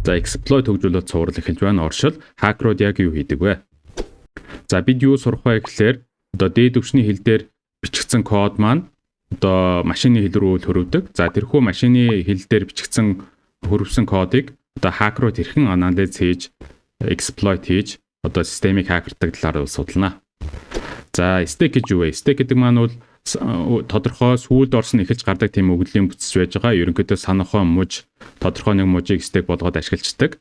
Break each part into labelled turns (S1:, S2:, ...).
S1: За exploit хөгжүүлэлт цуврал эхэлж байна. Оршил хакерууд яг юу хийдэг вэ? За бид юу сурах вэ гэхээр одоо дээд түвшний хэл дээр бичигдсэн код маань одоо машины хэл рүү хөрөвдөг. За тэрхүү машины хэл дээр бичигдсэн хөрвсөн кодыг одоо хакерууд хэрхэн анализ хийж exploit хийж одоо системийг хакердаг талаар судална. За stack гэж юу вэ? Stack гэдэг маань бол тодорхой сүүлд орсон эхэлж гардаг тийм өгөгдлийн бүтц байж байгаа. Ерөнхийдөө санахой муж тодорхой нэг мужийг stack болгоод ашиглацдаг.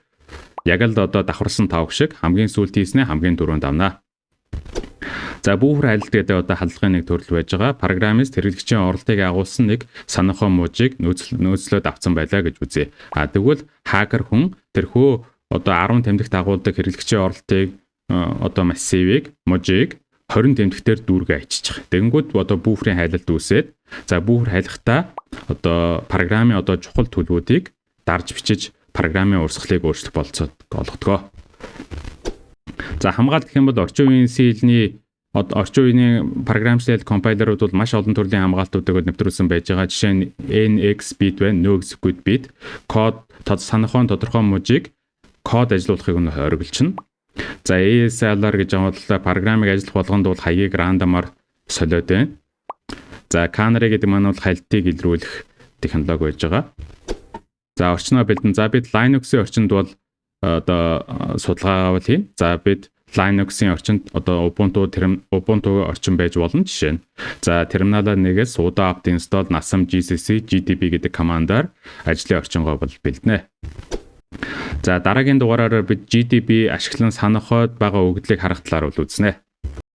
S1: Яг л одоо давхарсан тавг шиг хамгийн сүүлд хийснээ хамгийн дөрөнд авна. За бүүхэр хайлт гэдэг одоо халдлагын нэг төрөл байж байгаа. Программист хэрэглэгчийн оролтыг агуулсан нэг санахой мужийг нөөцлөөд авсан байлаа гэж үзье. Тэгвэл хакер хүн тэрхүү одоо 10 тэмдэгт агуулдаг хэрэглэгчийн оролтыг одоо массивыг мужийг 20 тэмдэгтээр дүүргээ ачиж. Тэгэнгүүт одоо бүүфрийн хайлалт үүсээд за бүүфэр хайлахдаа одоо программын одоо чухал төлөвүүдийг дарж бичиж программын урсгалыг өөрчлөх болцоод олгодог. За хамгаалт гэх юм бол орчин үеийн C-ний орчин үеийн програмчлал компайлерууд бол маш олон төрлийн хамгаалтуудыг нэвтрүүлсэн байж байгаа. Жишээ нь NX bit байна, no execute bit, код санахын тодорхой мужийг код ажилуулахыг нь хориглолчихно. За ASLR гэж байгаа программыг ажиллах болгонд бол хаягийг рандомаар солиод байна. За Canary гэдэг маань бол хайлтыг илрүүлэх технологи байж байгаа. За орчноо бэлдэн. За бид Linux-ийн орчинд бол одоо судалгаагаа хийн. За бид Linux-ийн орчинд одоо Ubuntu орчин байж болно жишээ нь. За терминалаар нэгээс sudo apt install nasm gcc gdb гэдэг командаар ажлын орчингоо бол бэлдэнэ. За дараагийн дугаараар бид GDB ашиглан санахад байгаа өгөгдлийг харах талаар бол үзнэ.